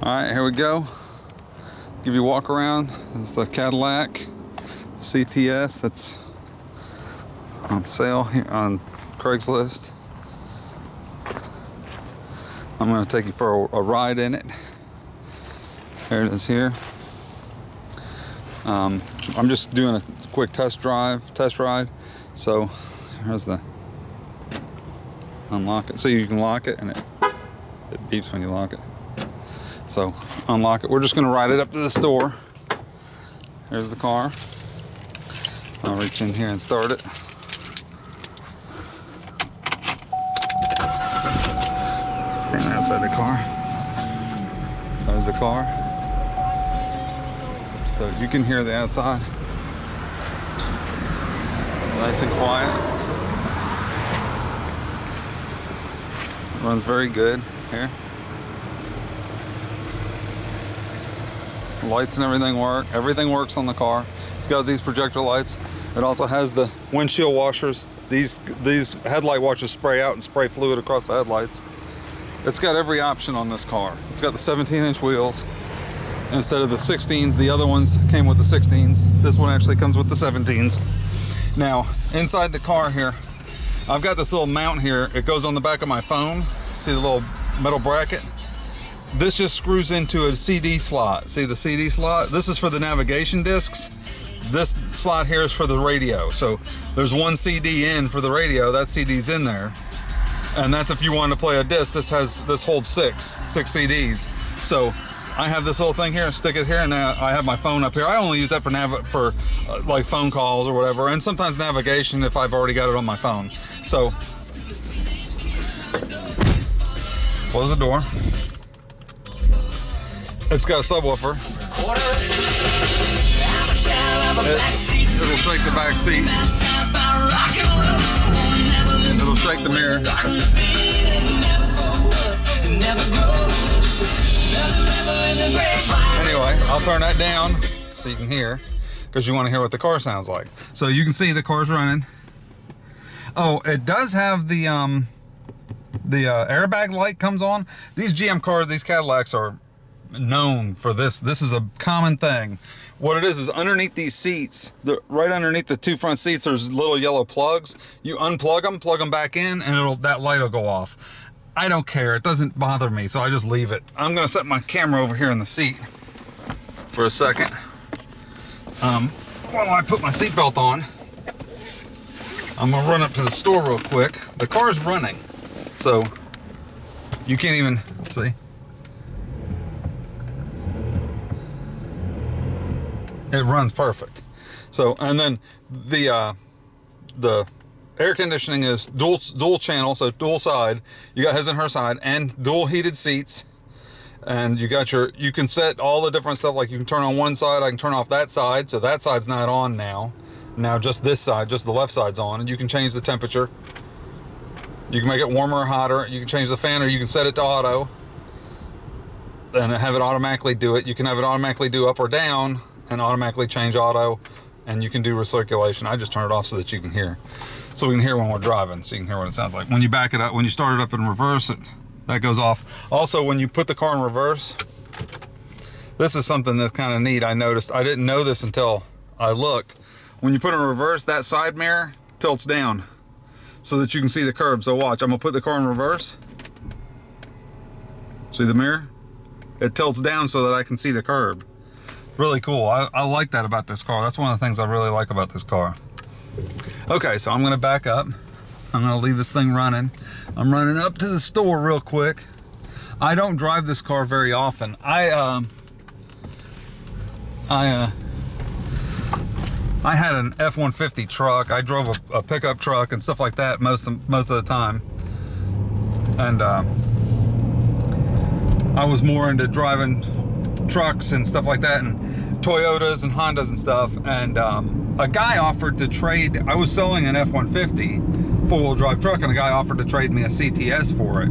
Alright, here we go. Give you a walk around. This is the Cadillac CTS that's on sale here on Craigslist. I'm going to take you for a ride in it. There it is here. I'm just doing a quick test ride. So here's the unlock it. So you can lock it and it beeps when you lock it. So unlock it. We're just going to ride it up to the store. There's the car. I'll reach in here and start it. Standing outside the car. There's the car. So you can hear the outside. Nice and quiet. Runs very good here. Lights and everything work. Everything works on the car. It's got these projector lights. It also has the windshield washers. These headlight washers spray out and spray fluid across the headlights. It's got every option on this car. It's got the 17-inch wheels instead of the 16s. The other ones came with the 16s. This one actually comes with the 17s. Now, inside the car here, I've got this little mount here. It goes on the back of my phone. See the little metal bracket? This just screws into a CD slot. See the CD slot? This is for the navigation discs. This slot here is for the radio. So there's one CD in for the radio. That CD's in there. And that's if you want to play a disc. This holds six CDs. So I have this little thing here, stick it here, and now I have my phone up here. I only use that for like phone calls or whatever, and sometimes navigation if I've already got it on my phone. So close the door. It's got a subwoofer. It'll shake the back seat. It'll shake the mirror. Anyway, I'll turn that down so you can hear, because you want to hear what the car sounds like. So you can see the car's running. Oh, it does have the airbag light comes on. These GM cars, these Cadillacs are known for this. This is a common thing. What it is underneath these seats, right underneath the two front seats, there's little yellow plugs. You unplug them, plug them back in, and that light will go off. I don't care. It doesn't bother me, so I just leave it. I'm going to set my camera over here in the seat for a second. While I put my seatbelt on, I'm going to run up to the store real quick. The car's running, so you can't even see. It runs perfect. So, and then the air conditioning is dual channel, so dual side. You got his and her side, and dual heated seats. And you can set all the different stuff, like you can turn on one side, I can turn off that side, so that side's not on now. Now just this side, just the left side's on, and you can change the temperature. You can make it warmer or hotter. You can change the fan, or you can set it to auto and have it automatically do it. You can have it automatically do up or down and automatically change auto, and you can do recirculation. I just turn it off so that you can hear. So we can hear when we're driving, so you can hear what it sounds like. When you back it up, when you start it up and reverse it, that goes off. Also, when you put the car in reverse, this is something that's kind of neat. I noticed, I didn't know this until I looked. When you put it in reverse, that side mirror tilts down so that you can see the curb. So watch, I'm gonna put the car in reverse. See the mirror? It tilts down so that I can see the curb. Really cool. I like that about this car. That's one of the things I really like about this car. Okay, so I'm gonna back up. I'm gonna leave this thing running. I'm running up to the store real quick. I don't drive this car very often. I had an F-150 truck. I drove a pickup truck and stuff like that most of the time. And I was more into driving trucks and stuff like that, and Toyotas and Hondas and stuff. And a guy offered to trade. I was selling an F-150 four-wheel drive truck, and a guy offered to trade me a CTS for it.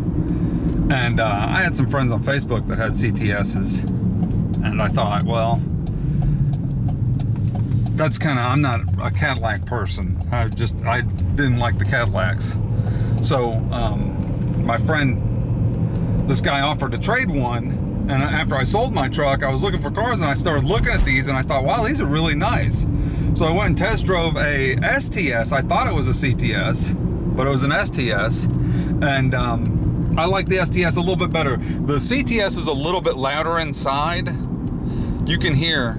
And I had some friends on Facebook that had CTSs, and I thought, well, that's kind of, I'm not a Cadillac person. I didn't like the Cadillacs. So my friend, this guy offered to trade one, And after I sold my truck, I was looking for cars, and I started looking at these, and I thought, wow, these are really nice. So I went and test drove a STS. I thought it was a CTS, but it was an STS. And I like the STS a little bit better. The CTS is a little bit louder inside. You can hear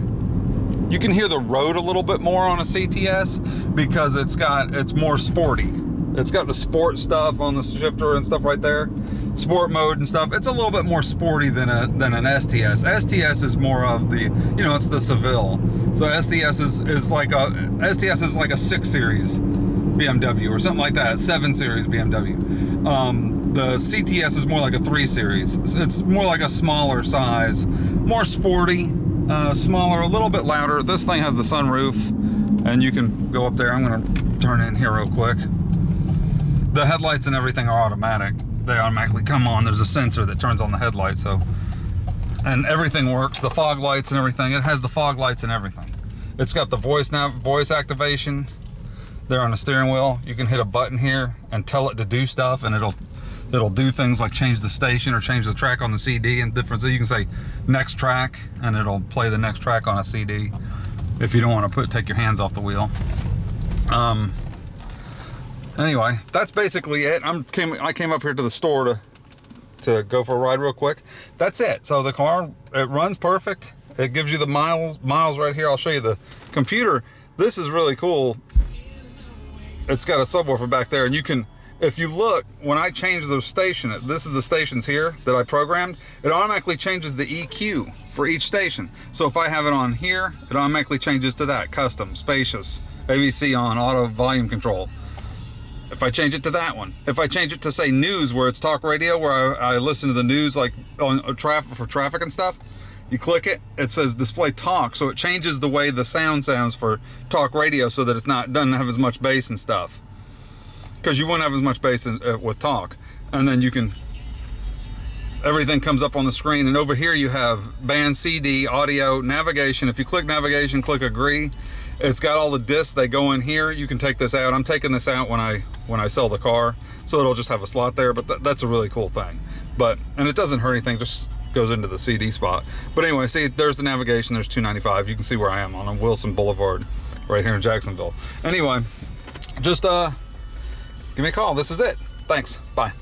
the road a little bit more on a CTS because it's more sporty. It's got the sport stuff on the shifter and stuff right there, sport mode and stuff. It's a little bit more sporty than an STS. STS is more of the, it's the Seville. So STS is like a 6 Series BMW or something like that, 7 Series BMW. The CTS is more like a 3 Series. It's more like a smaller size, more sporty, smaller, a little bit louder. This thing has the sunroof, and you can go up there. I'm gonna turn in here real quick. The headlights and everything are automatic. They automatically come on. There's a sensor that turns on the headlight, and everything works. The fog lights and everything. It has the fog lights and everything. It's got the voice activation there on the steering wheel. You can hit a button here and tell it to do stuff, and it'll do things like change the station or change the track on the CD and different. So you can say next track, and it'll play the next track on a CD if you don't want to take your hands off the wheel. Anyway, that's basically it. I came up here to the store to go for a ride real quick. That's it. So the car, it runs perfect. It gives you the miles right here. I'll show you the computer. This is really cool. It's got a subwoofer back there, and you can, if you look, when I change the station, this is the stations here that I programmed, it automatically changes the EQ for each station. So if I have it on here, it automatically changes to that, custom, spacious, AVC on, auto volume control. If I change it to that one, if I change it to say news, where it's talk radio, where I listen to the news like on traffic and stuff, you click it, it says display talk, so it changes the way the sound sounds for talk radio so that doesn't have as much bass and stuff, because you won't have as much bass with talk. And then everything comes up on the screen, and over here you have band, CD, audio, navigation. If you click navigation, click agree. It's got all the discs. They go in here. You can take this out. I'm taking this out when I sell the car, so it'll just have a slot there. But that's a really cool thing. And it doesn't hurt anything. Just goes into the CD spot. But anyway, see, there's the navigation. There's 295. You can see where I am on Wilson Boulevard, right here in Jacksonville. Anyway, just give me a call. This is it. Thanks. Bye.